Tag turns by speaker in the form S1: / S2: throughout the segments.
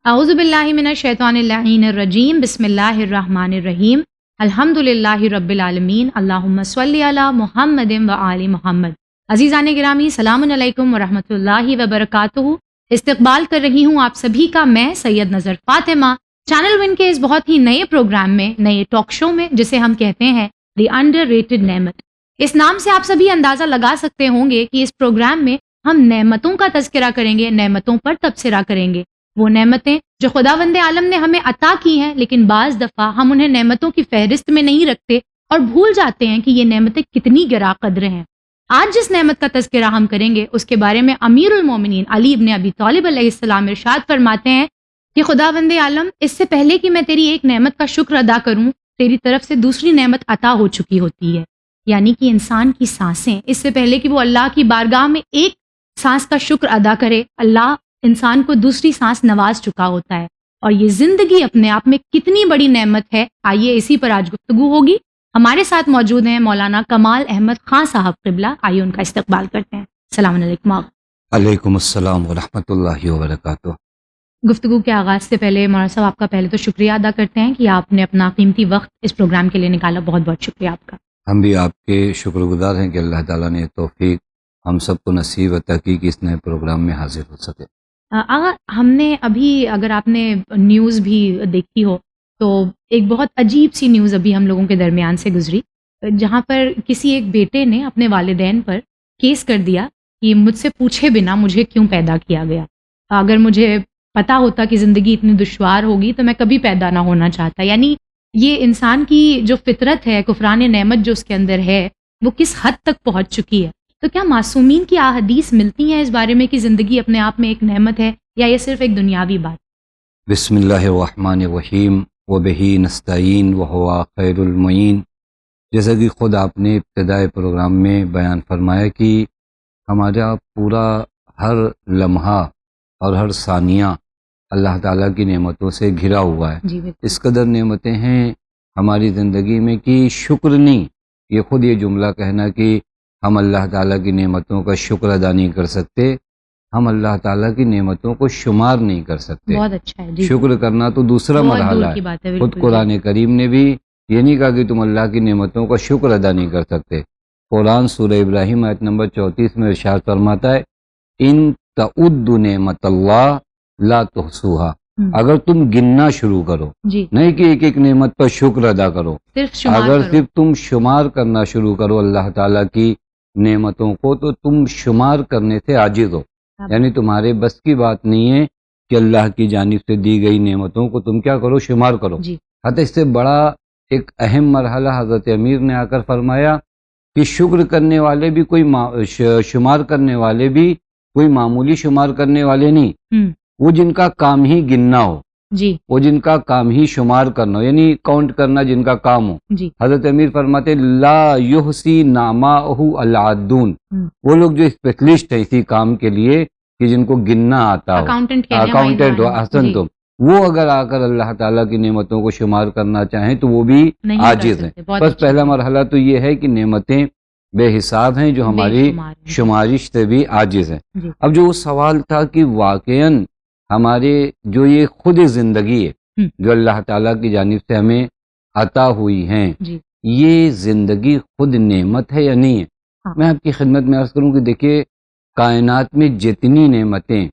S1: اعوذ باللہ من الشیطان اللعین الرجیم بسم اللہ الرحمن الرحیم الحمدللہ رب العالمین اللہم صلی علی محمد و آل محمد۔ عزیزان گرامی، سلام علیکم ورحمۃ اللہ وبرکاتہ۔ استقبال کر رہی ہوں آپ سبھی کا میں سید نظر فاطمہ، چینل ون کے اس بہت ہی نئے پروگرام میں، نئے ٹاک شو میں، جسے ہم کہتے ہیں دی انڈر ریٹڈ نعمت۔ اس نام سے آپ سبھی اندازہ لگا سکتے ہوں گے کہ اس پروگرام میں ہم نعمتوں کا تذکرہ کریں گے، نعمتوں پر تبصرہ کریں گے۔ وہ نعمتیں جو خداوند عالم نے ہمیں عطا کی ہیں، لیکن بعض دفعہ ہم انہیں نعمتوں کی فہرست میں نہیں رکھتے اور بھول جاتے ہیں کہ یہ نعمتیں کتنی گراں قدر ہیں۔ آج جس نعمت کا تذکرہ ہم کریں گے اس کے بارے میں امیر المومنین علی ابن ابی طالب علیہ السلام ارشاد فرماتے ہیں کہ خداوند عالم، اس سے پہلے کہ میں تیری ایک نعمت کا شکر ادا کروں، تیری طرف سے دوسری نعمت عطا ہو چکی ہوتی ہے۔ یعنی کہ انسان کی سانسیں، اس سے پہلے کہ وہ اللہ کی بارگاہ میں ایک سانس کا شکر ادا کرے، اللہ انسان کو دوسری سانس نواز چکا ہوتا ہے۔ اور یہ زندگی اپنے آپ میں کتنی بڑی نعمت ہے، آئیے اسی پر آج گفتگو ہوگی۔ ہمارے ساتھ موجود ہیں مولانا کمال احمد خان صاحب قبلہ، آئیے ان کا استقبال کرتے ہیں۔ السلام علیکم آقا۔
S2: علیکم السلام ورحمۃ اللہ وبرکاتہ۔
S1: گفتگو کے آغاز سے پہلے مولانا صاحب آپ کا پہلے تو شکریہ ادا کرتے ہیں کہ آپ نے اپنا قیمتی وقت اس پروگرام کے لیے نکالا، بہت بہت شکریہ آپ کا۔
S2: ہم بھی آپ کے شکر گزار ہیں کہ اللہ تعالیٰ نے توفیق ہم سب کو نصیب عطا کی کہ اس نئے پروگرام میں حاضر ہو سکے۔
S1: آغا، ہم نے ابھی، اگر آپ نے نیوز بھی دیکھی ہو تو ایک بہت عجیب سی نیوز ابھی ہم لوگوں کے درمیان سے گزری، جہاں پر کسی ایک بیٹے نے اپنے والدین پر کیس کر دیا کہ مجھ سے پوچھے بنا مجھے کیوں پیدا کیا گیا۔ اگر مجھے پتا ہوتا کہ زندگی اتنی دشوار ہوگی تو میں کبھی پیدا نہ ہونا چاہتا۔ یعنی یہ انسان کی جو فطرت ہے، کفران نعمت جو اس کے اندر ہے، وہ کس حد تک پہنچ چکی ہے۔ تو کیا معصومین کی احادیث ملتی ہیں اس بارے میں کہ زندگی اپنے آپ میں ایک نعمت ہے، یا یہ صرف ایک دنیاوی بات؟
S2: بسم اللہ الرحمن الرحیم وبہ نستعین وہو خیر المعین۔ جیسا کہ خود آپ نے ابتدائے پروگرام میں بیان فرمایا کہ ہمارا پورا ہر لمحہ اور ہر ثانیہ اللہ تعالیٰ کی نعمتوں سے گھرا ہوا ہے۔
S1: جی بالکل۔
S2: اس قدر نعمتیں ہیں ہماری زندگی میں کہ شکر نہیں، یہ خود یہ جملہ کہنا کہ ہم اللہ تعالیٰ کی نعمتوں کا شکر ادا نہیں کر سکتے، ہم اللہ تعالیٰ کی نعمتوں کو شمار نہیں کر سکتے۔
S1: بہت اچھا ہے جی۔
S2: شکر کرنا تو دوسرا
S1: بہت
S2: مرحلہ
S1: دور کی
S2: ہے۔
S1: بات ہے،
S2: خود
S1: بالکل۔
S2: قرآن کریم نے بھی یہ نہیں کہا کہ تم اللہ کی نعمتوں کا شکر ادا نہیں کر سکتے۔ قرآن سورہ ابراہیم آیت نمبر 34 میں ارشاد فرماتا ہے ان تعدوا نعمت اللہ لا تحصوها، اگر تم گننا شروع کرو،
S1: جی،
S2: نہیں کہ ایک ایک نعمت پر شکر ادا کرو،
S1: صرف شمار
S2: اگر
S1: کرو۔
S2: صرف تم شمار کرنا شروع کرو اللہ تعالیٰ کی نعمتوں کو تو تم شمار کرنے سے عاجز ہو۔ یعنی تمہارے بس کی بات نہیں ہے کہ اللہ کی جانب سے دی گئی نعمتوں کو تم کیا کرو، شمار کرو۔
S1: جی،
S2: حتی اس سے بڑا ایک اہم مرحلہ حضرت امیر نے آ کر فرمایا کہ شکر کرنے والے بھی کوئی شمار کرنے والے بھی کوئی معمولی شمار کرنے والے نہیں، وہ جن کا کام ہی گننا ہو،
S1: جی،
S2: وہ جن کا کام ہی شمار کرنا ہو، یعنی کاؤنٹ کرنا جن کا کام ہو۔
S1: جی،
S2: حضرت امیر فرماتے لا یحصی نعماءہ العادون، وہ لوگ جو اسپیشلسٹ ہیں اسی کام کے لیے کہ جن کو گننا آتا ہو،
S1: اکاؤنٹنٹ
S2: اکاؤنٹنٹ ہو، احسن تم، وہ اگر آ کر اللہ تعالیٰ کی نعمتوں کو شمار کرنا چاہیں تو وہ بھی عاجز ہیں۔ بس پہلا مرحلہ تو یہ ہے کہ نعمتیں بے حساب ہیں جو ہماری شمارش سے بھی عاجز ہیں۔ اب جو سوال تھا کہ واقعاً ہمارے جو یہ خود زندگی ہے جو اللہ تعالیٰ کی جانب سے ہمیں عطا ہوئی ہیں، یہ زندگی خود نعمت ہے یا نہیں ہے؟ میں آپ کی خدمت میں عرض کروں کہ دیکھیے کائنات میں جتنی نعمتیں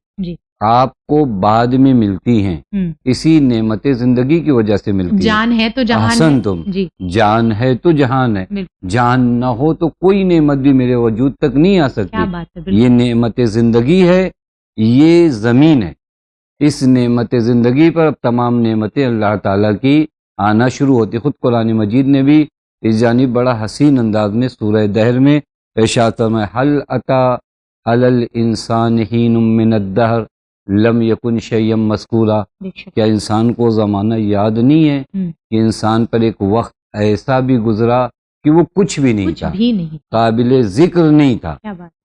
S2: آپ کو بعد میں ملتی ہیں، اسی نعمت زندگی کی وجہ سے ملتی ہیں۔
S1: جان ہے تو جہان
S2: احسن تم، جان ہے تو جہان ہے، جان نہ ہو تو کوئی نعمت بھی میرے وجود تک نہیں آ سکتی۔ یہ نعمت زندگی ہے، یہ زمین ہے، اس نعمت زندگی پر اب تمام نعمتیں اللہ تعالیٰ کی آنا شروع ہوتی۔ خود قرآن مجید نے بھی اس جانب بڑا حسین انداز میں سورہ دہر میں ارشاد فرمایا هل اتی علی الانسان حین من الدہر لم یکن شیئا مذکورا، کیا انسان کو زمانہ یاد نہیں ہے کہ انسان پر ایک وقت ایسا بھی گزرا کہ وہ کچھ بھی نہیں تھا، قابل ذکر نہیں تھا۔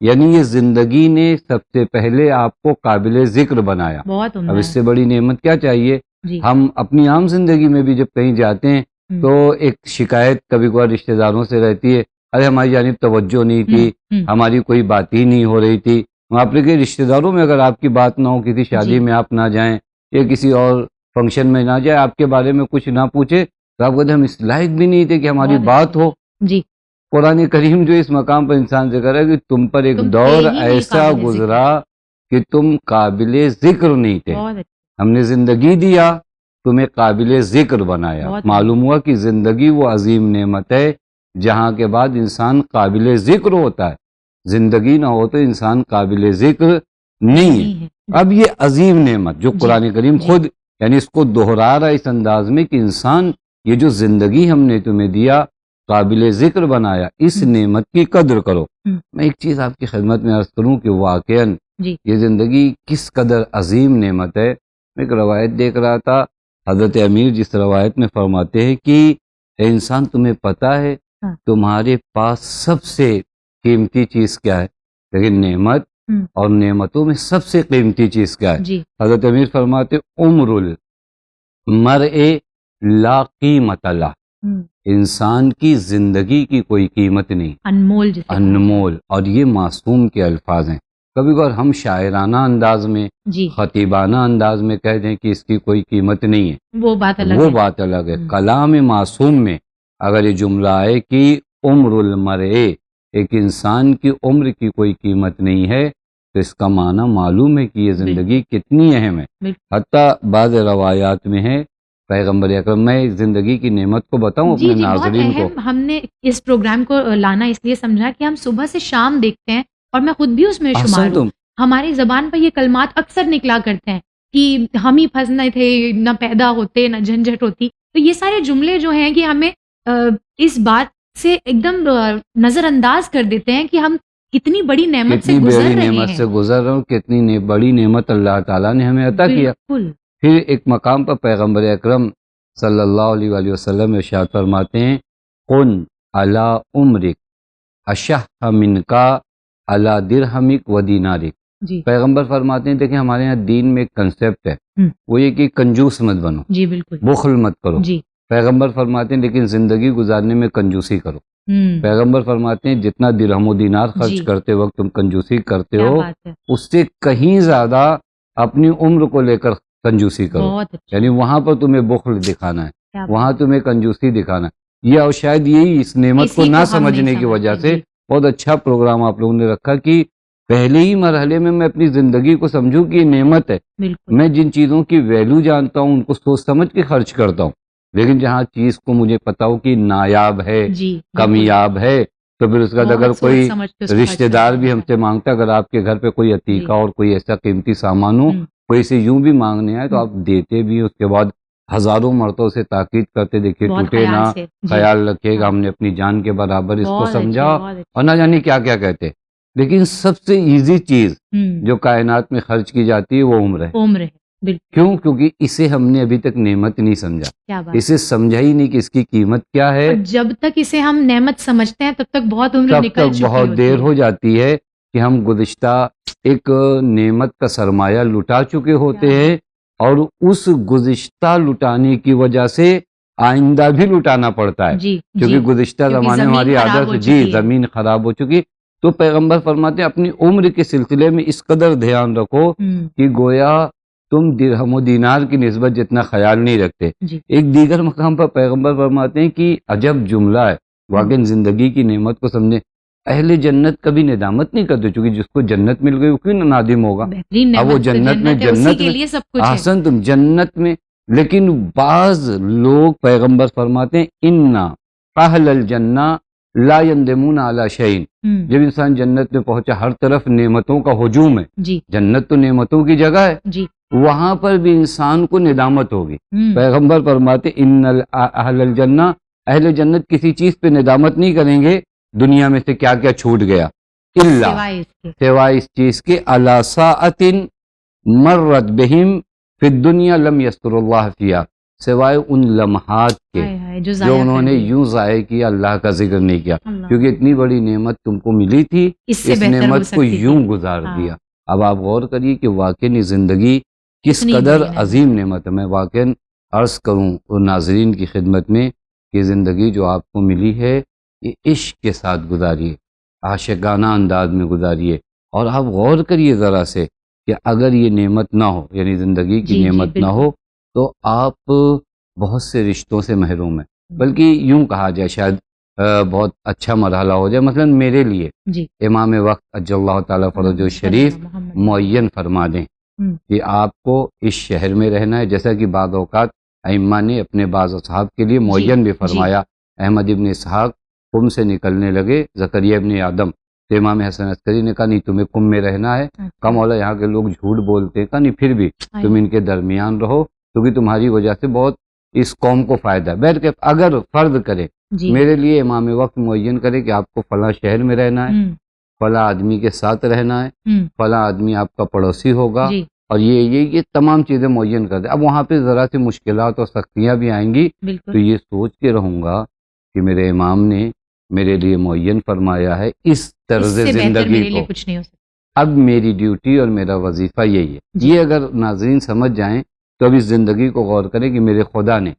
S2: یعنی یہ زندگی نے سب سے پہلے آپ کو قابل ذکر بنایا۔ اب اس سے بڑی نعمت کیا چاہیے؟ ہم اپنی عام زندگی میں بھی جب کہیں جاتے ہیں تو ایک شکایت کبھی کبھار رشتہ داروں سے رہتی ہے، ارے ہماری جانب توجہ نہیں تھی، ہماری کوئی بات ہی نہیں ہو رہی تھی۔ آپ کے رشتہ داروں میں اگر آپ کی بات نہ ہو، کسی شادی میں آپ نہ جائیں، یا کسی اور فنکشن میں نہ جائے، آپ کے بارے میں کچھ نہ پوچھے، تو آپ کہتے ہیں ہم اس لائق بھی نہیں تھے کہ ہماری بات ہو.
S1: جی
S2: قرآن کریم جو اس مقام پر انسان سے کہہ رہا ہے کہ تم پر ایک دور ایسا گزرا کہ تم قابل ذکر نہیں تھے، ہم نے زندگی دیا، تمہیں قابل ذکر بنایا. معلوم ہوا کہ زندگی وہ عظیم نعمت ہے جہاں کے بعد انسان قابل ذکر ہوتا ہے. زندگی نہ ہو تو انسان قابل ذکر نہیں ہے. اب یہ عظیم نعمت جو قرآن کریم خود یعنی اس کو دہرا رہا ہے اس انداز میں کہ انسان یہ جو زندگی ہم نے تمہیں دیا، قابل ذکر بنایا، اس نعمت کی قدر کرو. میں ایک چیز آپ کی خدمت میں عرض کروں کہ واقعاً یہ زندگی کس قدر عظیم نعمت ہے. میں ایک روایت دیکھ رہا تھا، حضرت امیر جس روایت میں فرماتے ہیں کہ اے انسان تمہیں پتہ ہے تمہارے پاس سب سے قیمتی چیز کیا ہے؟ لیکن نعمت اور نعمتوں میں سب سے قیمتی چیز کیا ہے؟ حضرت امیر فرماتے عمر المرء لا قیمت لہ، انسان کی زندگی کی کوئی قیمت نہیں، انمول. اور یہ معصوم کے الفاظ ہیں. کبھی کبھار ہم شاعرانہ انداز میں خطیبانہ انداز میں کہہ دیں کہ اس کی کوئی قیمت نہیں ہے، وہ بات الگ ہے. کلام معصوم میں اگر یہ جملہ ہے کہ عمر المرء، ایک انسان کی عمر کی کوئی قیمت نہیں ہے، تو اس کا معنی معلوم ہے کہ یہ زندگی کتنی اہم ہے. حتیٰ بعض روایات میں ہے پیغمبر اکرم، میں زندگی کی نعمت کو بتاؤں اپنے ناظرین کو.
S1: ہم نے اس پروگرام کو لانا اس لیے سمجھا کہ ہم صبح سے شام دیکھتے ہیں اور میں خود بھی اس میں شمار ہوں. ہماری زبان پر یہ کلمات اکثر نکلا کرتے ہیں کہ ہم ہی پھنسنے تھے، نہ پیدا ہوتے نہ جھنجھٹ ہوتی. تو یہ سارے جملے جو ہیں کہ ہمیں اس بات سے ایک دم نظر انداز کر دیتے ہیں کہ ہم کتنی بڑی نعمت سے گزر رہے ہیں،
S2: کتنی بڑی نعمت اللہ تعالیٰ نے ہمیں عطا کیا. پھر ایک مقام پر پیغمبر اکرم صلی اللہ علیہ وآلہ وسلم ارشاد فرماتے ہیں قن علی عمرک اشح منکا علی درہمک و دینارک. پیغمبر فرماتے ہیں دیکھیں ہمارے یہاں دین میں ایک کنسیپٹ ہے، وہ یہ کہ کنجوس مت بنو، بخل مت کرو. پیغمبر فرماتے ہیں لیکن زندگی گزارنے میں کنجوسی کرو. پیغمبر فرماتے ہیں جتنا درہم و دینار خرچ کرتے وقت تم کنجوسی کرتے ہو، اس سے کہیں زیادہ اپنی عمر کو لے کر کنجوسی کرو. یعنی وہاں پر تمہیں بخل دکھانا ہے، وہاں تمہیں کنجوسی دکھانا ہے. یہ اور شاید یہی اس نعمت کو نہ سمجھنے کی وجہ سے بہت اچھا پروگرام آپ لوگوں نے رکھا کہ پہلے ہی مرحلے میں میں اپنی زندگی کو سمجھوں کہ یہ نعمت ہے. میں جن چیزوں کی ویلیو جانتا ہوں ان کو سوچ سمجھ کے خرچ کرتا ہوں، لیکن جہاں چیز کو مجھے پتا ہو کہ نایاب ہے، کمیاب ہے، تو پھر اس کا اگر کوئی رشتہ دار بھی ہم سے مانگتا، اگر آپ کے گھر پہ کوئی عتیقہ اور کوئی ایسا قیمتی سامان ہو، کوئی سے یوں بھی مانگنے آئے تو آپ دیتے بھی، اس کے بعد ہزاروں مرتبہ سے تاکید کرتے دیکھیے ٹوٹے نہ، خیال رکھیے گا، ہم نے اپنی جان کے برابر اس کو سمجھا، اور نہ جانے کیا کیا کہتے. لیکن سب سے ایزی چیز جو کائنات میں خرچ کی جاتی ہے وہ عمر ہے. کیوں؟ کیونکہ اسے ہم نے ابھی تک نعمت نہیں سمجھا، اسے سمجھا ہی نہیں کہ اس کی قیمت کیا ہے.
S1: جب تک اسے ہم نعمت سمجھتے ہیں تب تک بہت عمر نکل چکی ہوتی ہے،
S2: بہت دیر ہو جاتی ہے کہ ہم گزشتہ ایک نعمت کا سرمایہ لٹا چکے ہوتے ہیں، اور اس گزشتہ لٹانے کی وجہ سے آئندہ بھی لٹانا پڑتا ہے، کیونکہ گزشتہ زمانے میں ہماری عادت زمین خراب ہو چکی. تو پیغمبر فرماتے ہیں اپنی عمر کے سلسلے میں اس قدر دھیان رکھو کہ گویا تم درہم و دینار کی نسبت جتنا خیال نہیں رکھتے. ایک دیگر مقام پر پیغمبر فرماتے ہیں کہ عجب جملہ ہے، واقعی زندگی کی نعمت کو سمجھیں. اہل جنت کبھی ندامت نہیں کرتے، چونکہ جس کو جنت مل گئی وہ کیوں نادم ہوگا؟ اب وہ جنت میں احسن تم جنت میں. لیکن بعض لوگ پیغمبر فرماتے ہیں انا اہل الجنہ لا یندمون علی شیء. جب انسان جنت میں پہنچا ہر طرف نعمتوں کا ہجوم ہے، جنت تو نعمتوں کی جگہ ہے، وہاں پر بھی انسان کو ندامت ہوگی. پیغمبر فرماتے ان اہل الجنہ، اہل جنت کسی چیز پہ ندامت نہیں کریں گے دنیا میں سے کیا کیا چھوٹ گیا، الا سوائے اس چیز کے علی ساعۃ مرت بہم فی الدنیا لم یستر اللہ فیہا، سوائے ان لمحات کے جو انہوں نے یوں ضائع کیا، اللہ کا ذکر نہیں کیا، کیونکہ اتنی بڑی نعمت تم کو ملی تھی، اس نعمت کو یوں گزار دیا. اب آپ غور کریے کہ واقعی زندگی کس قدر عظیم نعمت ہے. میں واقعی عرض کروں اور ناظرین کی خدمت میں کہ زندگی جو آپ کو ملی ہے یہ عشق کے ساتھ گزاریے، عاشقانہ انداز میں گزاریے. اور آپ غور کریے ذرا سے کہ اگر یہ نعمت نہ ہو، یعنی زندگی کی نعمت نہ ہو، تو آپ بہت سے رشتوں سے محروم ہیں. بلکہ یوں کہا جائے شاید بہت اچھا مرحلہ ہو جائے. مثلا میرے لیے امام وقت اجل اللہ تعالیٰ فرجہ شریف معین فرما دیں کہ آپ کو اس شہر میں رہنا ہے، جیسا کہ بعض اوقات ائمہ نے اپنے بعض اصحاب کے لیے معین بھی فرمایا. احمد ابن اسحاق قم سے نکلنے لگے، زکریا ابن آدم، تو امام حسن عسکری نے کہا نہیں تمہیں قم میں رہنا ہے. کہا مولا یہاں کے لوگ جھوٹ بولتے ہیں. کہا نہیں پھر بھی تم ان کے درمیان رہو، کیونکہ تمہاری وجہ سے بہت اس قوم کو فائدہ ہے. بیٹھ کے اگر فرض کرے میرے لیے امام وقت معین کرے کہ آپ کو فلاں شہر میں رہنا ہے، فلاں آدمی کے ساتھ رہنا ہے، فلاں آدمی آپ کا پڑوسی ہوگا، اور یہ تمام چیزیں معین کر دیں. اب وہاں پہ ذرا سی مشکلات اور سختیاں بھی آئیں گی، تو یہ سوچ کے رہوں گا کہ میرے امام نے میرے لیے معین فرمایا ہے اس طرز زندگی کو.
S1: کچھ نہیں ہو سکتا.
S2: اب میری ڈیوٹی اور میرا وظیفہ یہی ہے. یہ اگر ناظرین سمجھ جائیں تو اب اس زندگی کو غور کریں کہ میرے خدا نے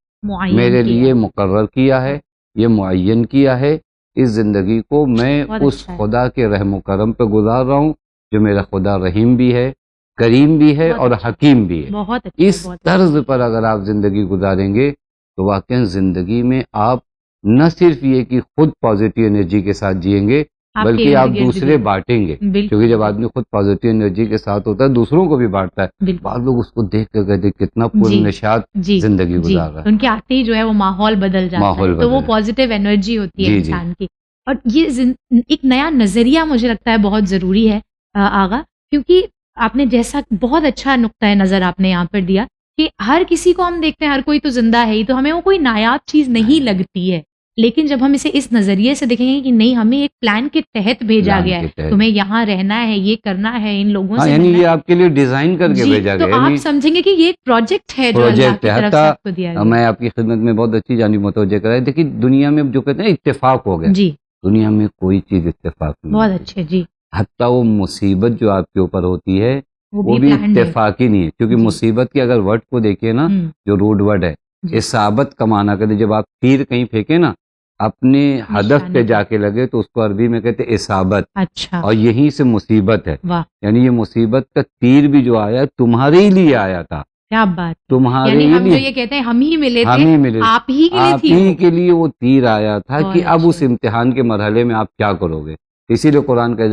S2: میرے لیے مقرر کیا ہے، یہ معین کیا ہے. اس زندگی کو میں اس خدا کے رحم و کرم پہ گزار رہا ہوں جو میرا خدا رحیم بھی ہے، کریم بھی ہے اور حکیم بھی ہے. اس طرز پر اگر آپ زندگی گزاریں گے تو واقعی زندگی میں آپ نہ صرف یہ کہ خود پازیٹیو انرجی کے ساتھ جئیں گے، بلکہ آپ دوسرے بانٹیں گے. کیونکہ جب آدمی خود پازیٹیو انرجی کے ساتھ ہوتا ہے دوسروں کو بھی بانٹتا ہے. بعض لوگ اس کو دیکھ کر کہتے ہیں کتنا پرنشاد زندگی گزار رہا ہے.
S1: ان کے آتے ہی جو ہے وہ ماحول بدل جاتا ہے، تو وہ پازیٹیو انرجی ہوتی ہے انسان کی. اور یہ ایک نیا نظریہ مجھے لگتا ہے بہت ضروری ہے آغا، کیونکہ آپ نے جیسا بہت اچھا نقطۂ نظر آپ نے یہاں پر دیا کہ ہر کسی کو ہم دیکھتے ہیں، ہر کوئی تو زندہ ہے ہی، تو ہمیں وہ کوئی نایاب چیز نہیں لگتی ہے. لیکن جب ہم اسے اس نظریے سے دیکھیں گے کہ نہیں، ہمیں ایک پلان کے تحت بھیجا گیا ہے، تمہیں یہاں رہنا ہے، یہ کرنا ہے، ان لوگوں سے
S2: یعنی یہ آپ کے لیے ڈیزائن کر کے بھیجا گیا،
S1: تو آپ سمجھیں گے کہ یہ ایک پروجیکٹ ہے جو اللہ کی طرف سے آپ کو دیا گیا.
S2: میں آپ کی خدمت میں بہت اچھی جانب متوجہ کر رہا ہے. دیکھیے دنیا میں جو کہتے ہیں اتفاق ہو گیا، دنیا میں کوئی چیز اتفاق نہیں.
S1: بہت اچھے. حتیٰ
S2: وہ مصیبت جو آپ کے اوپر ہوتی ہے وہ بھی اتفاقی نہیں ہے. کیونکہ مصیبت کے اگر ورڈ کو دیکھیں نا، جو روٹ ورڈ ہے اصابت کا معنی کرتے. جب آپ تیر کہیں پھینکیں نا اپنے ہدف پہ جا کے لگے تو اس کو عربی میں کہتے اصابت.
S1: اچھا.
S2: اور یہیں سے مصیبت ہے. یعنی یہ مصیبت کا تیر بھی جو آیا تمہارے ہی لیے آیا تھا.
S1: کیا بات.
S2: تمہارے
S1: یعنی ہم جو یہ کہتے ہیں ہم ہی ملے تھے، آپ ہی
S2: کے لیے وہ تیر آیا تھا کہ اب اس امتحان کے مرحلے میں آپ کیا کرو گے. اسی لیے قرآن کا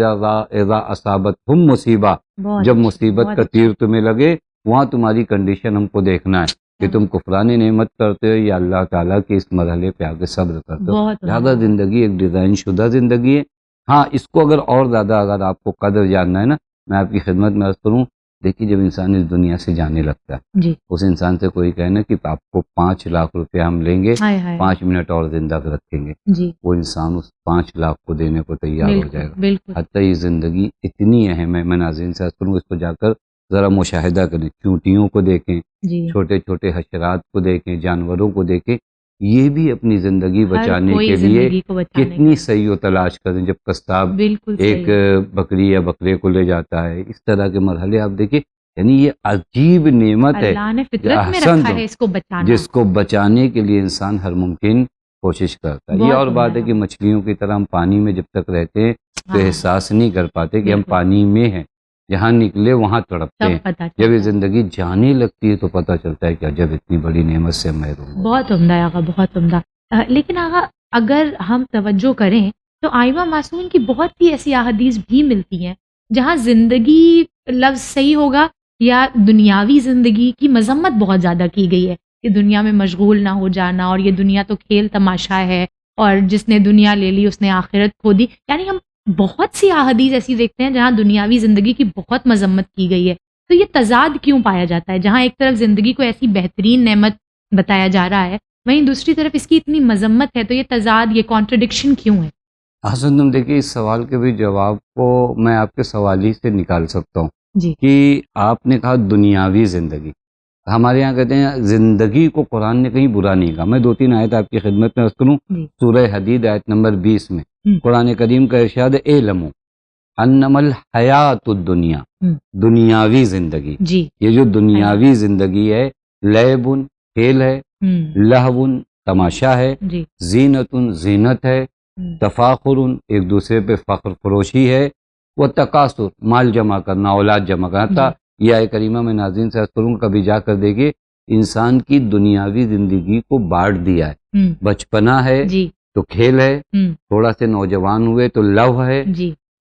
S2: اذا اصابتہم مصیبہ، جب مصیبت کا تیر تمہیں لگے وہاں تمہاری کنڈیشن ہم کو دیکھنا ہے کہ تم کفران نعمت کرتے ہو یا اللہ تعالیٰ کے اس مرحلے پہ آگے صبر کرتے ہو. زیادہ زندگی ایک ڈیزائن شدہ زندگی ہے. ہاں اس کو اگر زیادہ اگر آپ کو قدر جاننا ہے نا، میں آپ کی خدمت میں عرض کروں، دیکھیے جب انسان اس دنیا سے جانے لگتا ہے اس انسان سے کوئی کہنا کہ آپ کو 5 لاکھ روپے ہم لیں گے، 5 منٹ اور زندہ رکھیں گے، وہ انسان اس 5 لاکھ کو دینے کو تیار ہو جائے گا. حتیٰ یہ زندگی اتنی اہم ہے. میں ناظرین سے عرض کروں اس کو جا کر ذرا مشاہدہ کریں، چونٹیوں کو دیکھیں، چھوٹے چھوٹے حشرات کو دیکھیں، جانوروں کو دیکھیں. یہ بھی اپنی زندگی بچانے کے لیے کتنی صحیح و تلاش کریں. جب قصاب ایک بکری یا بکرے کو لے جاتا ہے، اس طرح کے مرحلے آپ دیکھیں. یعنی یہ عجیب نعمت ہے،
S1: اللہ نے فطرت میں رکھا ہے اس کو بچانا،
S2: جس کو بچانے کے لیے انسان ہر ممکن کوشش کرتا ہے. یہ اور بات ہے کہ مچھلیوں کی طرح ہم پانی میں جب تک رہتے ہیں تو احساس نہیں کر پاتے کہ ہم پانی میں ہیں، جہاں نکلے وہاں تڑپتے ہیں. جب یہ زندگی جانے لگتی ہے تو پتہ چلتا ہے کہ جب اتنی بڑی نعمت سے محروم.
S1: بہت عمدہ آغا، بہت عمدہ. لیکن آغا اگر ہم توجہ کریں تو آئمہ معصومین کی بہت سی ایسی احادیث بھی ملتی ہیں جہاں زندگی لفظ صحیح ہوگا یا دنیاوی زندگی کی مذمت بہت زیادہ کی گئی ہے کہ دنیا میں مشغول نہ ہو جانا، اور یہ دنیا تو کھیل تماشا ہے، اور جس نے دنیا لے لی اس نے آخرت کھو دی. یعنی ہم بہت سی احادیث ایسی دیکھتے ہیں جہاں دنیاوی زندگی کی بہت مذمت کی گئی ہے. تو یہ تضاد کیوں پایا جاتا ہے؟ جہاں ایک طرف زندگی کو ایسی بہترین نعمت بتایا جا رہا ہے، وہیں دوسری طرف اس کی اتنی مذمت ہے، تو یہ تضاد، یہ کانٹرڈکشن کیوں ہے؟
S2: حسن تم دیکھیے اس سوال کے بھی جواب کو میں آپ کے سوال ہی سے نکال سکتا ہوں کہ آپ نے کہا دنیاوی زندگی. ہمارے یہاں کہتے ہیں زندگی کو قرآن نے کہیں برا نہیں کہا. میں 2-3 آیت آپ کی خدمت میں عرض کروں. سورہ حدید آیت نمبر 20 میں قرآن کریم کا ارشاد ہے اعلموا انما الحیات الدنیا، دنیاوی زندگی. یہ جو دنیاوی زندگی ہے، لعب کھیل ہے، لہو تماشا ہے، زینت زینت ہے، تفاخر ایک دوسرے پہ فخر فروشی ہے، وہ تکاثر، مال جمع کرنا، اولاد جمع کرنا. حتیٰ یہ آیت کریمہ میں ناظرین سے عرض کروں گا کبھی جا کر دیکھیے، انسان کی دنیاوی زندگی کو بانٹ دیا ہے. بچپنا ہے تو کھیل ہے، تھوڑا سے نوجوان ہوئے تو لو ہے،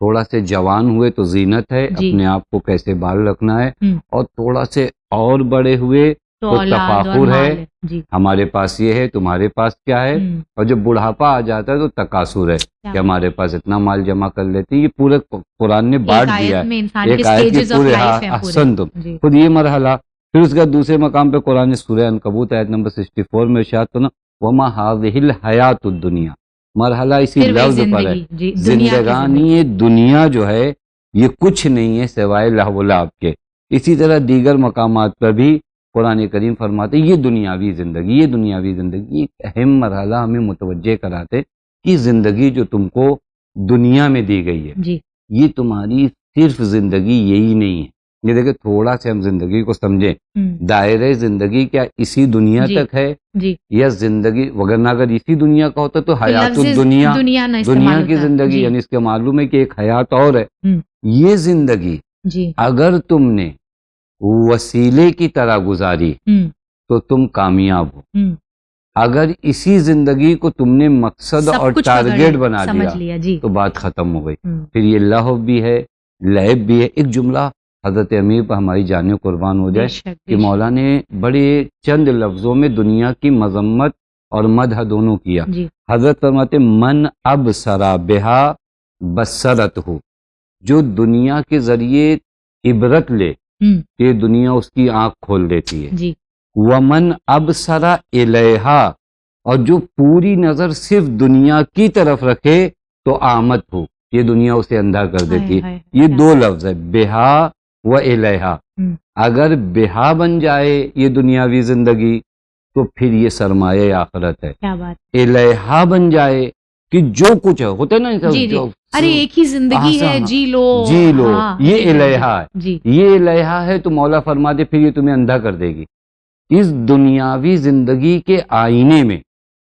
S2: تھوڑا سے جوان ہوئے تو زینت ہے، اپنے آپ کو کیسے بال رکھنا ہے، اور تھوڑا سے اور بڑے ہوئے تو تفاخر ہے، ہمارے پاس یہ ہے، تمہارے پاس کیا ہے. اور جب بڑھاپا آ جاتا ہے تو تکاثر ہے کہ ہمارے پاس اتنا مال جمع کر لیتے ہیں. یہ پورے قرآن نے بانٹ دیا ہے ایک آیت کے پورے. احسنتم، خود یہ مرحلہ. پھر اس کا دوسرے مقام پہ قرآن سورہ عنکبوت آیت نمبر 64 میں ارشاد کرنا وما هذه الحیات الدنیا، مرحلہ اسی لفظ پر ہے، زندگانی دنیا جو ہے یہ کچھ نہیں ہے سوائے لہو و لعب کے. اسی طرح دیگر مقامات پر بھی قرآن کریم فرماتے یہ دنیاوی زندگی، یہ دنیاوی زندگی ایک اہم مرحلہ ہمیں متوجہ کراتے کہ زندگی جو تم کو دنیا میں دی گئی ہے یہ تمہاری صرف زندگی یہی نہیں ہے. یہ دیکھیں تھوڑا سے ہم زندگی کو سمجھیں، دائرہ زندگی کیا اسی دنیا تک ہے یا زندگی وگرنہ اگر اسی دنیا کا ہوتا تو حیات الدنیا، دنیا کی زندگی، یعنی اس کے معلوم ہے کہ ایک حیات اور ہے. یہ زندگی اگر تم نے وسیلے کی طرح گزاری تو تم کامیاب ہو. اگر اسی زندگی کو تم نے مقصد اور ٹارگیٹ بنا لیا تو بات ختم ہو گئی. پھر یہ لہو بھی ہے، لعب بھی ہے. ایک جملہ حضرت امیر پر ہماری جانیں قربان ہو جائے کہ مولا نے بڑے چند لفظوں میں دنیا کی مذمت اور مدح دونوں کیا. حضرت فرماتے من ابصر بہا بصرت ہو، جو دنیا کے ذریعے عبرت لے یہ دنیا اس کی آنکھ کھول دیتی ہے. ومن ابصر الیہا، اور جو پوری نظر صرف دنیا کی طرف رکھے تو آمد ہو، یہ دنیا اسے اندھا کر دیتی ہے. یہ دو لفظ ہے بہا و الیہا. اگر بہا بن جائے یہ دنیاوی زندگی تو پھر یہ سرمایہ آخرت ہے. الیہا بن جائے کہ جو کچھ ہے ہوتا ہے نا،
S1: ارے ایک ہی زندگی ہے، جی لو
S2: یہ الیہا ہے. یہ الیہا ہے تو مولا فرماتے پھر یہ تمہیں اندھا کر دے گی. اس دنیاوی زندگی کے آئینے میں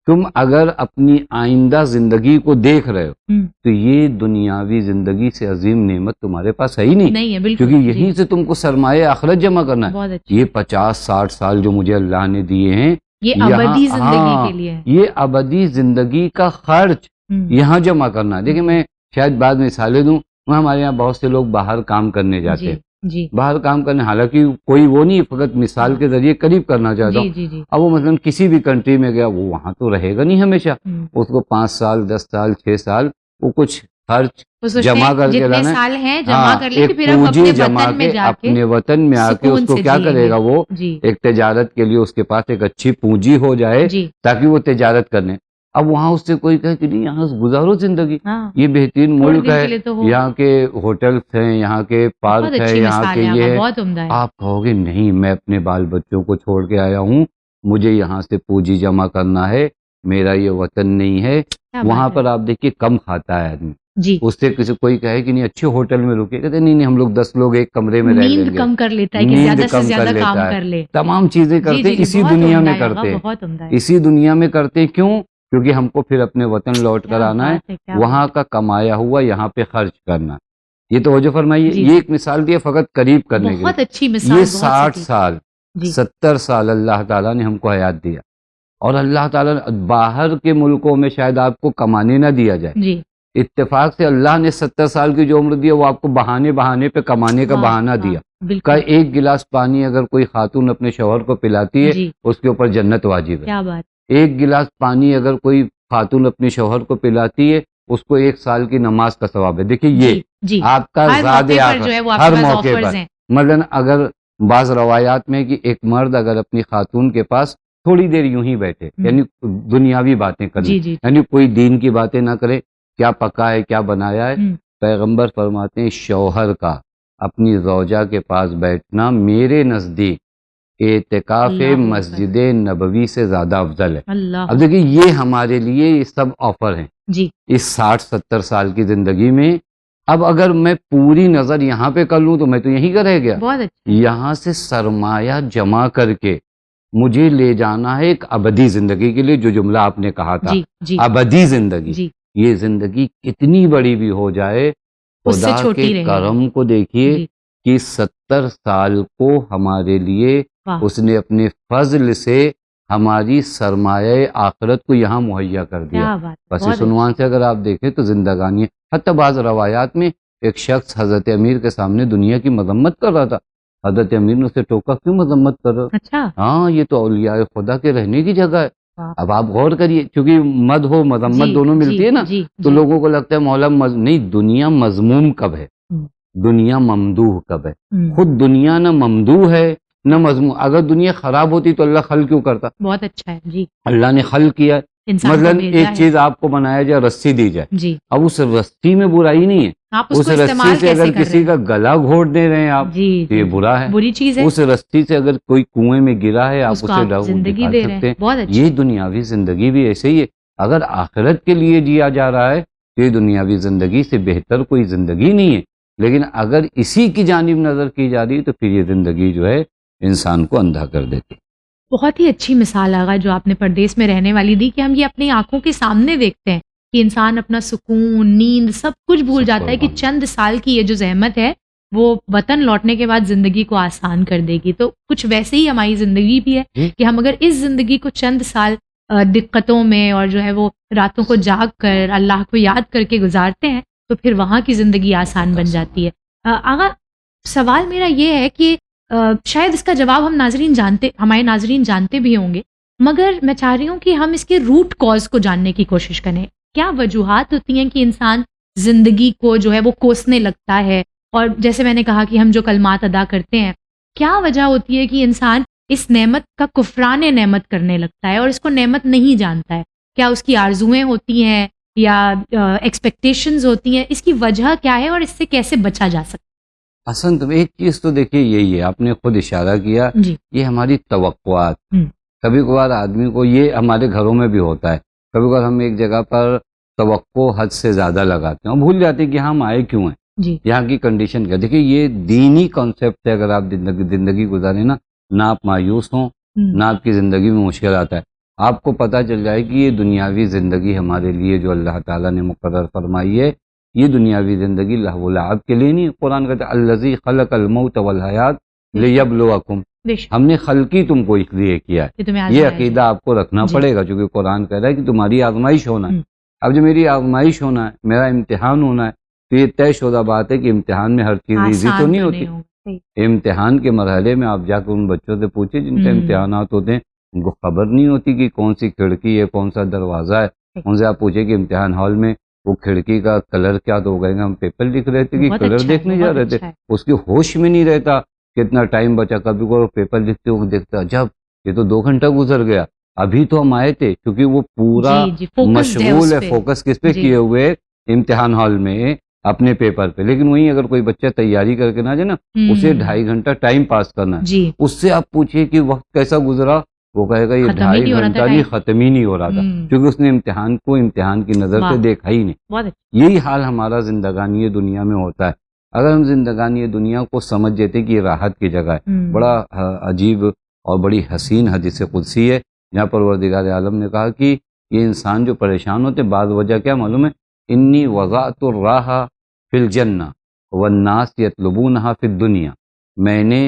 S2: تم اگر اپنی آئندہ زندگی کو دیکھ رہے ہو تو یہ دنیاوی زندگی سے عظیم نعمت تمہارے پاس ہے ہی نہیں، کیونکہ یہیں سے تم کو سرمایہ آخرت جمع کرنا ہے. یہ 50-60 سال جو مجھے اللہ نے دیے ہیں
S1: یہ ابدی زندگی کے لیے،
S2: یہ ابدی زندگی کا خرچ یہاں جمع کرنا ہے. دیکھیں میں شاید بعد مثالیں دوں، ہمارے یہاں بہت سے لوگ باہر کام کرنے جاتے ہیں، باہر کام کرنے، حالانکہ کوئی وہ نہیں، فقط مثال کے ذریعے قریب کرنا چاہتا ہوں. اب وہ مثلا کسی بھی کنٹری میں گیا، وہ وہاں تو رہے گا نہیں ہمیشہ، اس کو 5 سال 10 سال 6 سال وہ کچھ خرچ جمع کر کے لانا اپنے وطن میں آ کے اس کو کیا کرے گا، وہ ایک تجارت کے لیے اس کے پاس ایک اچھی پونجی ہو جائے تاکہ وہ تجارت کرنے. اب وہاں اس سے کوئی کہے کہ نہیں یہاں گزارو زندگی، یہ بہترین ملک ہے، یہاں کے ہوٹلز ہیں، یہاں کے پارک ہے، یہاں کے یہ ہے. آپ کہو گے نہیں میں اپنے بال بچوں کو چھوڑ کے آیا ہوں، مجھے یہاں سے پونجی جمع کرنا ہے، میرا یہ وطن نہیں ہے. وہاں پر آپ دیکھیے کم کھاتا ہے آدمی، اس سے کسی کوئی کہے کہ نہیں اچھے ہوٹل میں رکے، کہتے نہیں ہم لوگ 10 لوگ ایک کمرے میں رہ لیں گے.
S1: نیند کم کر لیتا ہے کہ زیادہ سے زیادہ کام کر لے،
S2: تمام چیزیں کرتے اسی دنیا میں کرتے، اسی دنیا میں کرتے. کیوں؟ کیونکہ ہم کو پھر اپنے وطن لوٹ کر آنا ہے، وہاں کا کمایا ہوا یہاں پہ خرچ کرنا. یہ توجہ فرمائیے، یہ ایک مثال دی ہے فقط قریب کرنے کے
S1: بہت اچھی مثال.
S2: یہ 60 سال 70 سال اللہ تعالیٰ نے ہم کو حیات دیا، اور اللہ تعالیٰ نے باہر کے ملکوں میں شاید آپ کو کمانے نہ دیا جائے، اتفاق سے اللہ نے 70 سال کی جو عمر دی وہ آپ کو بہانے پہ کمانے کا بہانہ دیا. کہ ایک گلاس پانی اگر کوئی خاتون اپنے شوہر کو پلاتی ہے اس کے اوپر جنت واجب ہے.
S1: کیا بات.
S2: ایک گلاس پانی اگر کوئی خاتون اپنے شوہر کو پلاتی ہے اس کو 1 سال کی نماز کا ثواب ہے. دیکھیے یہ آپ کا زاد ہر موقع پر. مثلا اگر بعض روایات میں کہ ایک مرد اگر اپنی خاتون کے پاس تھوڑی دیر یوں ہی بیٹھے، یعنی دنیاوی باتیں کریں، یعنی کوئی دین کی باتیں نہ کرے، کیا پکا ہے کیا بنایا ہے، پیغمبر فرماتے ہیں شوہر کا اپنی زوجہ کے پاس بیٹھنا میرے نزدیک اعتکاف مسجد نبوی سے زیادہ افضل ہے. اب دیکھیں یہ ہمارے لیے یہ سب آفر ہیں اس 60-70 سال کی زندگی میں. اب اگر میں پوری نظر یہاں پہ کر لوں تو میں تو یہیں کا رہ گیا. یہاں سے سرمایہ جمع کر کے مجھے لے جانا ہے ایک ابدی زندگی کے لیے، جو جملہ آپ نے کہا تھا ابدی زندگی. یہ زندگی کتنی بڑی بھی ہو جائے
S1: اس سے
S2: خدا
S1: چھوٹی
S2: کے
S1: رہے گی۔
S2: کرم کو دیکھیے
S1: جی
S2: کہ 70 سال کو ہمارے لیے
S1: واہ
S2: اس نے اپنے فضل سے ہماری سرمایہ آخرت کو یہاں مہیا کر دیا۔
S1: کیا بات ہے،
S2: پس
S1: بہت
S2: عنوان سے اگر آپ دیکھیں تو زندگانی، حتیٰ بعض روایات میں ایک شخص حضرت امیر کے سامنے دنیا کی مذمت کر رہا تھا، حضرت امیر نے اسے ٹوکا، کیوں مذمت کر رہا ہو؟
S1: اچھا
S2: ہاں یہ تو اولیاء خدا کے رہنے کی جگہ ہے۔
S1: واہ،
S2: اب آپ غور کریے، چونکہ مد ہو مذمت
S1: جی
S2: دونوں ملتی ہے نا،
S1: جی
S2: تو
S1: جی
S2: لوگوں کو لگتا ہے مولا نہیں، دنیا مذموم کب ہے،
S1: ہم،
S2: دنیا ممدوح کب ہے؟
S1: ہم،
S2: خود دنیا نہ ممدوح ہے نہ مذموم۔ اگر دنیا خراب ہوتی تو اللہ خلق کیوں کرتا؟
S1: بہت اچھا ہے جی،
S2: اللہ نے خلق کیا ہے۔
S1: انسان کو
S2: مثلا
S1: بھیجا
S2: ایک
S1: ہے
S2: چیز آپ کو بنایا جائے، رسی دی جائے،
S1: جی،
S2: اب اس رسی میں برائی نہیں ہے،
S1: آپ اس
S2: اس
S1: کو
S2: رسی
S1: استعمال
S2: سے
S1: کیسے
S2: اگر
S1: کر رہے
S2: کسی
S1: ہیں؟
S2: کا گلا گھونٹ دے رہے ہیں آپ
S1: جی
S2: تو یہ
S1: جی
S2: برا ہے۔
S1: بری چیز ہے،
S2: اس رسی سے اگر کوئی کنویں میں گرا ہے آپ
S1: اس کو
S2: اسے
S1: آپ زندگی
S2: نکال
S1: دے رہے
S2: سکتے
S1: ہیں،
S2: ہیں۔
S1: بہت اچھا،
S2: یہ دنیاوی زندگی بھی ایسے ہی ہے۔ اگر آخرت کے لیے جیا جا رہا ہے تو یہ دنیاوی زندگی سے بہتر کوئی زندگی نہیں ہے، لیکن اگر اسی کی جانب نظر کی جا رہی ہے تو پھر یہ زندگی جو ہے انسان کو اندھا کر دیتی ہے۔
S1: بہت ہی اچھی مثال آغا جو آپ نے پردیس میں رہنے والی دی کہ ہم یہ اپنی آنکھوں کے سامنے دیکھتے ہیں کہ انسان اپنا سکون، نیند، سب کچھ بھول
S2: سب
S1: جاتا ہے کہ
S2: قربان۔
S1: چند سال کی یہ جو زحمت ہے وہ وطن لوٹنے کے بعد زندگی کو آسان کر دے گی۔ تو کچھ ویسے ہی ہماری زندگی بھی ہے
S2: جی
S1: کہ ہم اگر اس زندگی کو چند سال دقتوں میں اور جو ہے وہ راتوں کو جاگ کر اللہ کو یاد کر کے گزارتے ہیں تو پھر وہاں کی زندگی آسان بن جاتی ہے۔ آغا سوال میرا یہ ہے کہ شاید اس کا جواب ہمارے ناظرین جانتے بھی ہوں گے، مگر میں چاہ رہی ہوں کہ ہم اس کے روٹ کاز کو جاننے کی کوشش کریں۔ کیا وجوہات ہوتی ہیں کہ انسان زندگی کو جو ہے وہ کوسنے لگتا ہے؟ اور جیسے میں نے کہا کہ ہم جو کلمات ادا کرتے ہیں، کیا وجہ ہوتی ہے کہ انسان اس نعمت کا کفران نعمت کرنے لگتا ہے اور اس کو نعمت نہیں جانتا ہے؟ کیا اس کی آرزویں ہوتی ہیں یا ایکسپیکٹیشنز ہوتی ہیں؟ اس کی وجہ کیا ہے اور اس سے کیسے بچا جا سکتا
S2: حسن، تو ایک چیز تو دیکھیے یہی ہے، آپ نے خود اشارہ کیا،
S1: ہے؟ جی
S2: یہ ہماری توقعات۔
S1: ہم،
S2: کبھی کبھار آدمی کو، یہ ہمارے گھروں میں بھی ہوتا ہے، کبھی کبھار ہم ایک جگہ پر توقع حد سے زیادہ لگاتے ہیں اور بھول جاتے ہیں کہ ہم آئے کیوں ہیں،
S1: جی
S2: یہاں کی کنڈیشن کیا۔ دیکھیے یہ دینی کانسیپٹ ہے، اگر آپ زندگی گزاریں نا، نہ آپ مایوس ہوں
S1: ہم،
S2: نہ آپ کی زندگی میں مشکل آتا ہے، آپ کو پتہ چل جائے کہ یہ دنیاوی زندگی ہمارے لیے جو اللہ تعالیٰ نے مقرر فرمائی ہے، یہ دنیاوی زندگی لہو و لعب کے لیے نہیں۔ قرآن کہتا ہے الذی خلق الموت والحیات لیبلوکم،
S1: بے شک
S2: ہم نے خلقی تم کو اس لیے کیا ہے۔
S1: کہ تمہیں
S2: یہ
S1: آزمایا
S2: عقیدہ آپ کو رکھنا
S1: جی۔
S2: پڑے گا، چونکہ قرآن کہہ رہا ہے کہ تمہاری آزمائش ہونا ہے۔
S1: ہم۔
S2: اب جو میری آزمائش ہونا ہے، میرا امتحان ہونا ہے، تو یہ طے شدہ بات ہے کہ امتحان میں ہر چیز ایزی تو
S1: آسان
S2: نہیں ہوتی۔
S1: ہوگا، صحیح،
S2: امتحان کے مرحلے میں آپ جا کر ان بچوں سے پوچھیں جن کے
S1: ہم،
S2: امتحانات ہوتے ہیں، ان کو خبر نہیں ہوتی کہ کون سی کھڑکی ہے، کون سا دروازہ ہے۔ ان سے آپ پوچھیں کہ امتحان ہال میں وہ کھڑکی کا کلر کیا، تو وہ کہیں گے ہم پیپر لکھ رہے تھے کہ
S1: بہت
S2: کلر
S1: اچھا ہے،
S2: دیکھنے جا
S1: بہت
S2: رہے تھے۔
S1: اچھا ہے،
S2: اس کے ہوش میں نہیں رہتا کتنا ٹائم بچا، کبھی کو پیپر لکھتے ہوئے دیکھتا جب یہ تو 2 گھنٹہ گزر گیا، ابھی تو ہم آئے تھے، کیونکہ وہ پورا
S1: جی جی فوکسڈ ہے
S2: مشغول
S1: اس
S2: ہے،
S1: پہ،
S2: فوکس کس پہ
S1: جی
S2: کیے ہوئے، امتحان ہال میں اپنے پیپر پہ۔ لیکن وہیں اگر کوئی بچہ تیاری کر کے نہ جائے نا، اسے
S1: ہم،
S2: 2.5 گھنٹہ ٹائم پاس کرنا ہے،
S1: جی
S2: اس سے آپ پوچھیے کہ وقت کیسا گزرا، وہ کہے گا یہ
S1: ختم ہی
S2: 2.5
S1: نہیں ہو رہا تھا
S2: گھنٹہ نہیں،
S1: ٹائم،
S2: ختم ہی نہیں ہو رہا تھا، کیونکہ اس نے امتحان کو امتحان کی نظر سے
S1: واہ
S2: دیکھا ہی نہیں۔
S1: بہت اچھا،
S2: یہی حال ہمارا زندگانی دنیا میں ہوتا ہے۔ اگر ہم زندگانی دنیا کو سمجھ جاتے کہ یہ راحت کی جگہ ہے، بڑا عجیب اور بڑی حسین حدیث قدسی ہے جہاں پروردگار عالم نے کہا کہ یہ انسان جو پریشان ہوتے، بعض وجہ کیا معلوم ہے، انی وضعت الراحہ فی الجنہ والناس یطلبونہا فی الدنیا، میں نے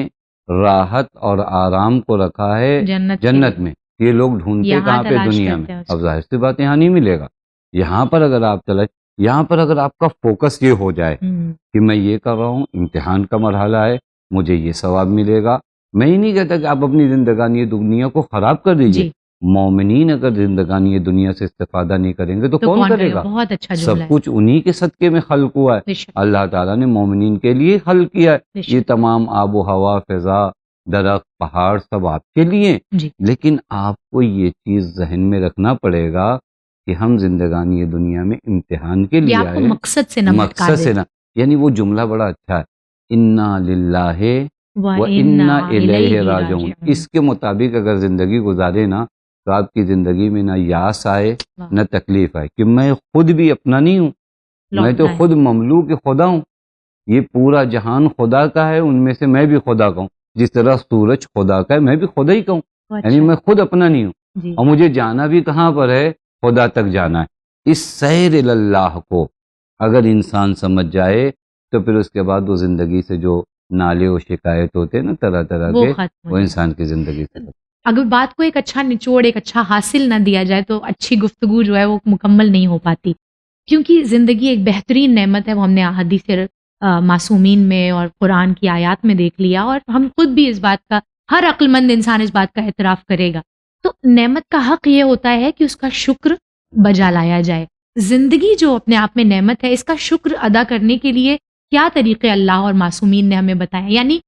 S2: راحت اور آرام کو رکھا ہے
S1: جنت
S2: جنت میں، یہ لوگ ڈھونڈتے
S1: یہاں
S2: کہاں پہ؟
S1: تلاش
S2: دنیا
S1: کرتے
S2: میں۔
S1: ہیں اس
S2: اب
S1: کو،
S2: ظاہر سی بات یہاں نہیں ملے گا۔ یہاں پر اگر آپ چلے، یہاں پر اگر آپ کا فوکس یہ ہو جائے
S1: ہم،
S2: کہ میں یہ کر رہا ہوں، امتحان کا مرحلہ ہے، مجھے یہ ثواب ملے گا، میں ہی نہیں کہتا کہ آپ اپنی زندگانی دنیا کو خراب کر دیجئے۔
S1: جی
S2: مومنین اگر زندگانی دنیا سے استفادہ نہیں کریں گے تو کون کرے گا؟
S1: بہت اچھا
S2: سب
S1: جملہ ہے،
S2: کچھ انہی کے صدقے میں خلق ہوا ہے۔
S1: بے شک
S2: اللہ تعالیٰ نے مومنین کے لیے خلق کیا ہے۔
S1: بے
S2: یہ
S1: شک،
S2: تمام آب و ہوا، فضا، درخت، پہاڑ سب آپ کے لیے،
S1: جی
S2: لیکن آپ کو یہ چیز ذہن میں رکھنا پڑے گا کہ ہم زندگانی دنیا میں امتحان کے
S1: یہ
S2: لیے
S1: آپ کو
S2: آئے،
S1: مقصد سے نہ بھٹکا
S2: مقصد سے
S1: دے
S2: نہ۔ یعنی وہ جملہ بڑا اچھا ہے، انا للہ
S1: وَإِنَّا
S2: وَإِنَّا إِلَيْهِ
S1: إِلَيْهِ
S2: راجعون۔
S1: راجعون۔
S2: اس کے مطابق اگر زندگی گزارے نا تو آپ کی زندگی میں نہ یاس آئے
S1: واہ،
S2: نہ تکلیف آئے، کہ میں خود بھی اپنا نہیں ہوں، میں تو
S1: لوٹنا ہے،
S2: خود مملوک خدا ہوں، یہ پورا جہان خدا کا ہے، ان میں سے میں بھی خدا کا ہوں، جس طرح سورج خدا کا ہے میں بھی خدا ہی کا ہوں،
S1: وہ
S2: یعنی
S1: اچھا
S2: میں خود اپنا نہیں ہوں،
S1: ہے، جی
S2: اور مجھے جانا بھی کہاں پر ہے؟ خدا تک جانا ہے۔ اس سیر اللہ کو اگر انسان سمجھ جائے تو پھر اس کے بعد وہ زندگی سے جو نالے و شکایت ہوتے ہیں نا طرح طرح کے، وہ انسان کی زندگی سے
S1: اگر بات کو ایک اچھا نچوڑ، ایک اچھا حاصل نہ دیا جائے تو اچھی گفتگو جو ہے وہ مکمل نہیں ہو پاتی، کیونکہ زندگی ایک بہترین نعمت ہے. وہ ہم نے احادیث معصومین میں اور قرآن کی آیات میں دیکھ لیا، اور ہم خود بھی اس بات کا، ہر عقل مند انسان اس بات کا اعتراف کرے گا. تو نعمت کا حق یہ ہوتا ہے کہ اس کا شکر بجا لایا جائے. زندگی جو اپنے آپ میں نعمت ہے، اس کا شکر ادا کرنے کے لیے کیا طریقے اللہ اور معصومین نے ہمیں بتائے؟ یعنی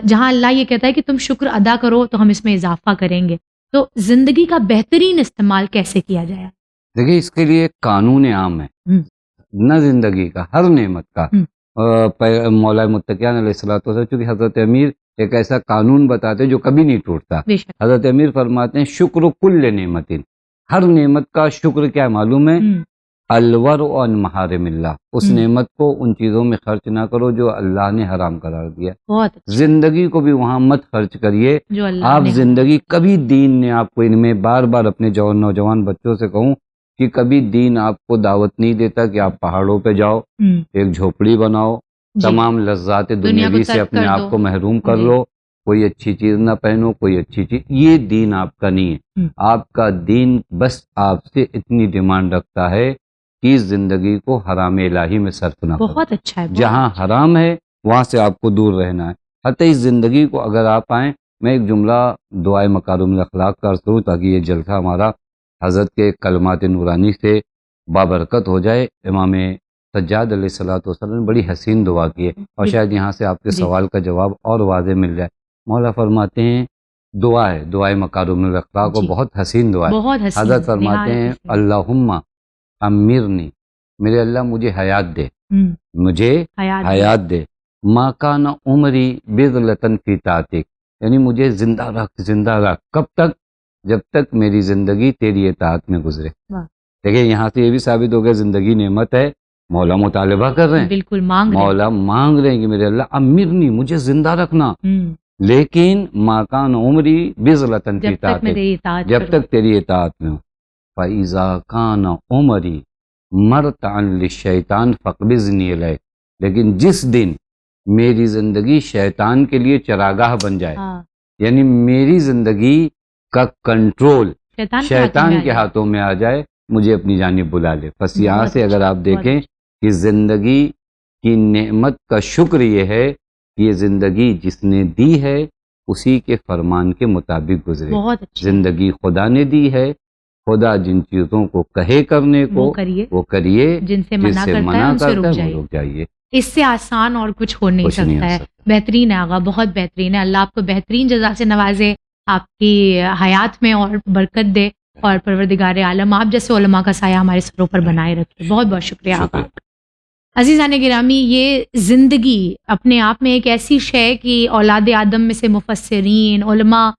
S1: جہاں اللہ یہ کہتا ہے کہ تم شکر ادا کرو تو ہم اس میں اضافہ کریں گے، تو زندگی کا بہترین استعمال کیسے کیا جائے؟
S2: دیکھیے اس کے لیے قانون عام ہے نہ زندگی کا، ہر نعمت کا. مولا متقیان علیہ الصلوۃ والسلام، چونکہ حضرت امیر ایک ایسا قانون بتاتے جو کبھی نہیں ٹوٹتا. حضرت امیر فرماتے ہیں شکر کل نعمت، ہر نعمت کا شکر کیا معلوم ہے؟ الورع عن محارم اللہ، اس نعمت کو ان چیزوں میں خرچ نہ کرو جو اللہ نے حرام قرار دیا. زندگی کو بھی وہاں مت خرچ کریے. آپ زندگی کبھی، دین نے آپ کو، ان میں بار بار اپنے نوجوان بچوں سے کہوں کہ کبھی دین آپ کو دعوت نہیں دیتا کہ آپ پہاڑوں پہ جاؤ، ایک جھوپڑی بناؤ، تمام لذات دنیاوی سے اپنے آپ کو محروم کر لو، کوئی اچھی چیز نہ پہنو، کوئی اچھی چیز. یہ دین آپ کا نہیں ہے. آپ کا دین بس آپ سے اتنی ڈیمانڈ رکھتا ہے کہ زندگی کو حرام الہی میں صرف نہ کرو.
S1: بہت اچھا ہے.
S2: جہاں حرام ہے وہاں سے آپ کو دور رہنا ہے. حتیٰ اس زندگی کو اگر آپ آئیں، میں ایک جملہ دعائے مکارم الاخلاق کا عرض کروں تاکہ یہ جلسہ ہمارا حضرت کے کلمات نورانی سے بابرکت ہو جائے. امام سجاد علیہ الصلوۃ والسلام نے بڑی حسین دعا کی ہے، اور شاید یہاں سے آپ کے سوال کا جواب اور واضح مل جائے. مولا فرماتے ہیں، دعا ہے، دعائے مکارم الاخلاق کو بہت حسین دعا ہے. حضرت فرماتے ہیں اللہم امیرنی، میرے اللہ مجھے حیات دے، مجھے حیات دے، ما کان عمری بذلتن فی طاعتک، یعنی مجھے زندہ رکھ، زندہ رکھ. کب تک؟ جب تک میری زندگی تیری اطاعت میں گزرے. دیکھیں یہاں سے یہ بھی ثابت ہو گیا زندگی نعمت ہے. مولا مطالبہ کر رہے ہیں،
S1: بالکل
S2: مولا مانگ رہے ہیں کہ میرے اللہ امیرنی، مجھے زندہ رکھنا، لیکن ما کان عمری بذلتن فی طاعتک، جب تک تیری اطاعت میں ہو. فَإِذَا كَانَ عُمَرِي مَرْتَعًا لِلشَّيْطَانِ فَاقْبِضْنِي إِلَيْكَ، لیکن جس دن میری زندگی شیطان کے لیے چراگاہ بن جائے، یعنی میری زندگی کا کنٹرول شیطان کے ہاتھوں میں آ جائے، مجھے اپنی جانب بلا لے. بس یہاں سے اگر آپ دیکھیں کہ زندگی کی نعمت کا شکر یہ ہے کہ یہ زندگی جس نے دی ہے اسی کے فرمان کے مطابق گزرے. زندگی خدا نے دی ہے، خدا جن چیزوں کو کہے کرنے کو وہ کریے، جن سے منع کرتا ہے وہ رک جائیے.
S1: اس سے آسان اور کچھ ہو نہیں سکتا ہے. بہترین ہے آغا، بہت بہترین ہے. اللہ آپ کو بہترین جزا سے نوازے، آپ کی حیات میں اور برکت دے، اور پروردگار عالم آپ جیسے علماء کا سایہ ہمارے سروں پر بنائے رکھے. بہت بہت شکریہ آپ کا. عزیزان گرامی، یہ زندگی اپنے آپ میں ایک ایسی شے کہ اولاد آدم میں سے مفسرین، علماء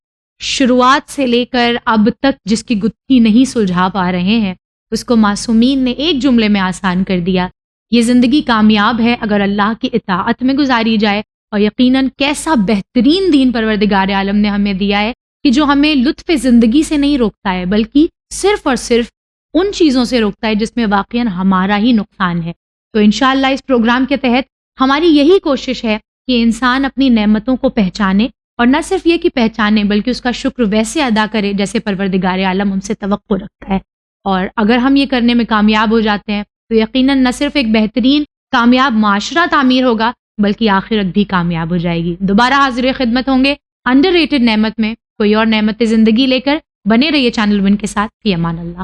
S1: شروعات سے لے کر اب تک جس کی گتھی نہیں سلجھا پا رہے ہیں، اس کو معصومین نے ایک جملے میں آسان کر دیا. یہ زندگی کامیاب ہے اگر اللہ کی اطاعت میں گزاری جائے، اور یقیناً کیسا بہترین دین پروردگار عالم نے ہمیں دیا ہے کہ جو ہمیں لطف زندگی سے نہیں روکتا ہے، بلکہ صرف اور صرف ان چیزوں سے روکتا ہے جس میں واقعاً ہمارا ہی نقصان ہے. تو انشاءاللہ اس پروگرام کے تحت ہماری یہی کوشش ہے کہ انسان اپنی نعمتوں کو پہچانے، اور نہ صرف یہ کہ پہچانے بلکہ اس کا شکر ویسے ادا کرے جیسے پروردگار عالم ہم سے توقع رکھتا ہے. اور اگر ہم یہ کرنے میں کامیاب ہو جاتے ہیں تو یقیناً نہ صرف ایک بہترین کامیاب معاشرہ تعمیر ہوگا بلکہ آخرت بھی کامیاب ہو جائے گی. دوبارہ حاضر خدمت ہوں گے انڈر ریٹڈ نعمت میں کوئی اور نعمت زندگی لے کر. بنے رہیے چینل ون کے ساتھ. فی امان اللہ.